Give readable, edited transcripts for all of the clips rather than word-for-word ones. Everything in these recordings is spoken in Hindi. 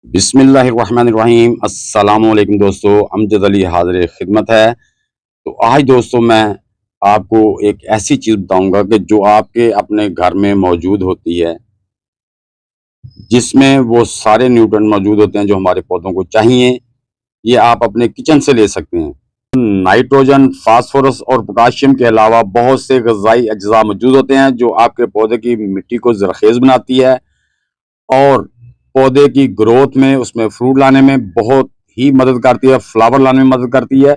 बिस्मिल्लाहिर्रहमानिर्रहीम। अस्सलाम वालेकुम दोस्तों, अमजद अली हाज़िर खिदमत है। तो आज दोस्तों मैं आपको एक ऐसी चीज़ बताऊंगा कि जो आपके अपने घर में मौजूद होती है, जिसमें वो सारे न्यूट्रिएंट मौजूद होते हैं जो हमारे पौधों को चाहिए। ये आप अपने किचन से ले सकते हैं। नाइट्रोजन, फास्फोरस और पोटाशियम के अलावा बहुत से ग़िज़ाई अज्जा मौजूद होते हैं जो आपके पौधे की मिट्टी को ज़रख़ेज़ बनाती है और पौधे की ग्रोथ में, उसमें फ्रूट लाने में बहुत ही मदद करती है, फ्लावर लाने में मदद करती है।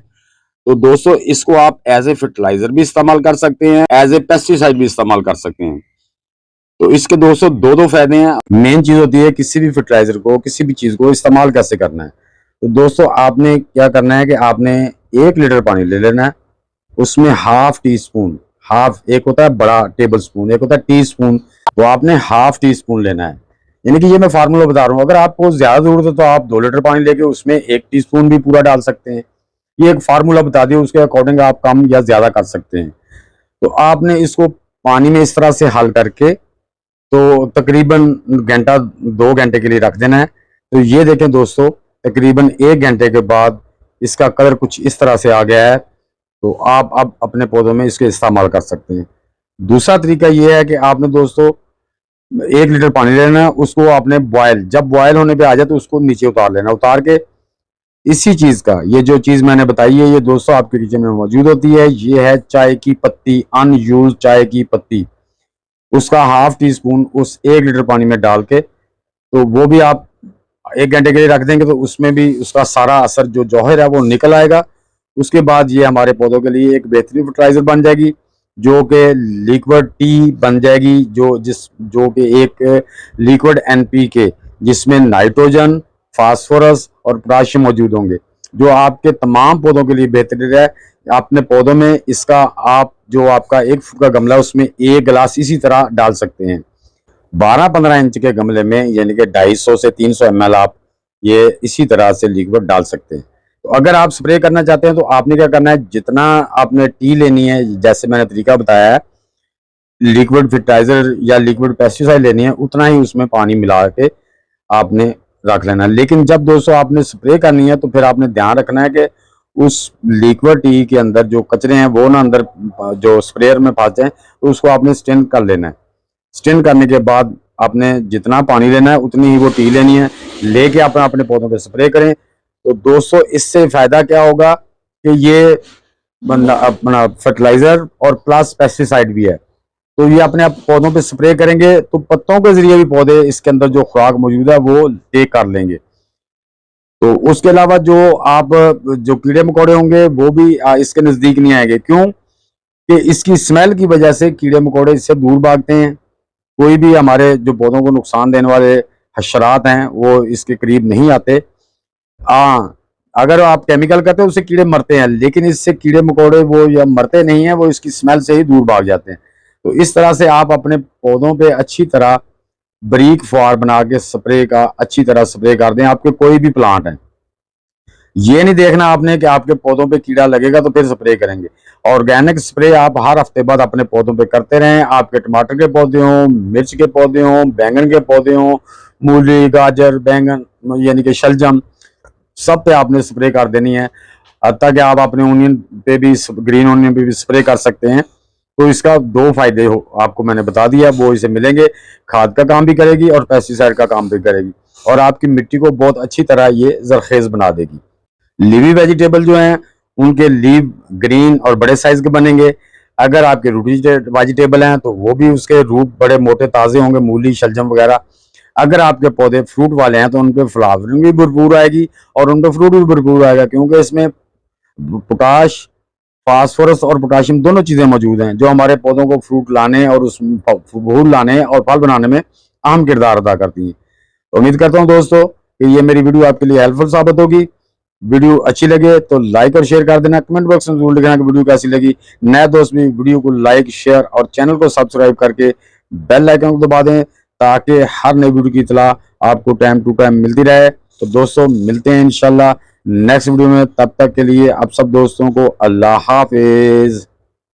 तो दोस्तों इसको आप एज ए फर्टिलाइजर भी इस्तेमाल कर सकते हैं, एज ए पेस्टिसाइड भी इस्तेमाल कर सकते हैं। तो इसके दोस्तों दो दो फायदे हैं। मेन चीज होती है किसी भी फर्टिलाइजर को, किसी भी चीज को इस्तेमाल कैसे करना है। तो दोस्तों आपने क्या करना है कि आपने 1 लीटर पानी ले लेना है, उसमें हाफ टी स्पून, हाफ, एक होता है बड़ा टेबल स्पून, एक होता है टी स्पून, तो आपने हाफ टी स्पून लेना है। यानी कि ये मैं फार्मूला बता रहा हूँ। अगर आपको ज्यादा जरूरत है तो आप 2 लीटर पानी लेके उसमें 1 टीस्पून भी पूरा डाल सकते हैं। ये एक फार्मूला बता दिया, उसके अकॉर्डिंग आप कम या ज्यादा कर सकते हैं। तो आपने इसको पानी में इस तरह से हल करके तो तकरीबन घंटा 2 घंटे के लिए रख देना है। तो ये देखें दोस्तों, तकरीबन 1 घंटे के बाद इसका कलर कुछ इस तरह से आ गया है। तो आप अब अपने पौधों में इसके इस्तेमाल कर सकते हैं। दूसरा तरीका ये है कि आपने दोस्तों 1 लीटर पानी लेना है, उसको आपने बॉयल, जब बॉयल होने पे आ जाए तो उसको नीचे उतार लेना। उतार के इसी चीज का, ये जो चीज मैंने बताई है, ये दोस्तों आपके किचन में मौजूद होती है। ये है चाय की पत्ती, अनयूज चाय की पत्ती। उसका हाफ टी स्पून उस 1 लीटर पानी में डाल के, तो वो भी आप 1 घंटे के लिए रख देंगे तो उसमें भी उसका सारा असर जो जौहर है वो निकल आएगा। उसके बाद ये हमारे पौधों के लिए एक बेहतरीन फर्टिलाइजर बन जाएगी, जो कि लिक्विड टी बन जाएगी, जो कि एक लिक्विड एनपीके, जिसमें नाइट्रोजन, फास्फोरस और पोटाशियम मौजूद होंगे, जो आपके तमाम पौधों के लिए बेहतरीन है। अपने पौधों में इसका आप जो आपका 1 फुट का गमला है उसमें 1 गिलास इसी तरह डाल सकते हैं। 12-15 इंच के गमले में यानी कि 250 से 300 ml आप ये इसी तरह से लिक्विड डाल सकते हैं। तो अगर आप स्प्रे करना चाहते हैं तो आपने क्या करना है, जितना आपने टी लेनी है, जैसे मैंने तरीका बताया है, लिक्विड फर्टिलाइजर या लिक्विड पेस्टिसाइड लेनी है, उतना ही उसमें पानी मिला के आपने रख लेना है। लेकिन जब दोस्तों आपने स्प्रे करनी है तो फिर आपने ध्यान रखना है कि उस लिक्विड टी के अंदर जो कचरे हैं वो ना अंदर जो स्प्रेयर में फंस जाए, तो उसको आपने स्टेन कर लेना है। स्टेन करने के बाद आपने जितना पानी लेना है उतनी ही वो टी लेनी है, लेके आप अपने पौधों पे स्प्रे करें। तो दोस्तों इससे फायदा क्या होगा कि ये अपना फर्टिलाइजर और प्लस पेस्टिसाइड भी है। तो ये अपने आप पौधों पे स्प्रे करेंगे तो पत्तों के जरिए भी पौधे इसके अंदर जो खुराक मौजूद है वो टेक कर लेंगे। तो उसके अलावा जो कीड़े मकोड़े होंगे वो भी इसके नजदीक नहीं आएंगे। क्यों? कि इसकी स्मेल की वजह से कीड़े मकोड़े इससे दूर भागते हैं। कोई भी हमारे जो पौधों को नुकसान देने वाले हशरात हैं वो इसके करीब नहीं आते। हाँ, अगर आप केमिकल करते हैं उससे कीड़े मरते हैं, लेकिन इससे कीड़े मकोड़े वो या मरते नहीं हैं, वो इसकी स्मेल से ही दूर भाग जाते हैं। तो इस तरह से आप अपने पौधों पे अच्छी तरह बारीक फुहार बना के स्प्रे का अच्छी तरह स्प्रे कर दें। आपके कोई भी प्लांट है, ये नहीं देखना आपने कि आपके पौधों पे कीड़ा लगेगा तो फिर स्प्रे करेंगे। ऑर्गेनिक स्प्रे आप हर हफ्ते बाद अपने पौधों पे करते रहें। आपके टमाटर के पौधे हों, मिर्च के पौधे हों, बैंगन के पौधे हों, मूली, गाजर, बैंगन यानी कि शलजम, सब पे आपने स्प्रे कर देनी है। हत्ता कि आप अपने ओनियन पे भी, ग्रीन ओनियन पे भी स्प्रे कर सकते हैं। तो इसका दो फायदे हो आपको मैंने बता दिया, वो इसे मिलेंगे। खाद का काम भी करेगी और पेस्टिसाइड का काम भी करेगी, और आपकी मिट्टी को बहुत अच्छी तरह ये जरखेज बना देगी। लीवी वेजिटेबल जो हैं उनके लीव ग्रीन और बड़े साइज के बनेंगे। अगर आपके रूटी वेजिटेबल हैं तो वो भी उसके रूट बड़े मोटे ताजे होंगे, मूली, शलजम वगैरह। अगर आपके पौधे फ्रूट वाले हैं तो उन पे फ्लावरिंग भी भरपूर आएगी और उन पे फ्रूट भी भरपूर आएगा, क्योंकि इसमें पोटाश, फास्फोरस और पोटाशियम दोनों चीजें मौजूद हैं जो हमारे पौधों को फ्रूट लाने और उस फूल लाने और फल बनाने में अहम किरदार अदा करती हैं। तो उम्मीद करता हूँ दोस्तों कि ये मेरी वीडियो आपके लिए हेल्पफुल साबित होगी। वीडियो अच्छी लगे तो लाइक और शेयर कर देना। कमेंट बॉक्स में जरूर लिखना कि वीडियो कैसी लगी। नए दोस्त भी वीडियो को लाइक, शेयर और चैनल को सब्सक्राइब करके बेल आइकन को दबा दें, ताकि हर नई वीडियो की इतला आपको टाइम टू टाइम मिलती रहे। तो दोस्तों मिलते हैं इंशाल्लाह नेक्स्ट वीडियो में। तब तक के लिए आप सब दोस्तों को अल्लाह हाफिज।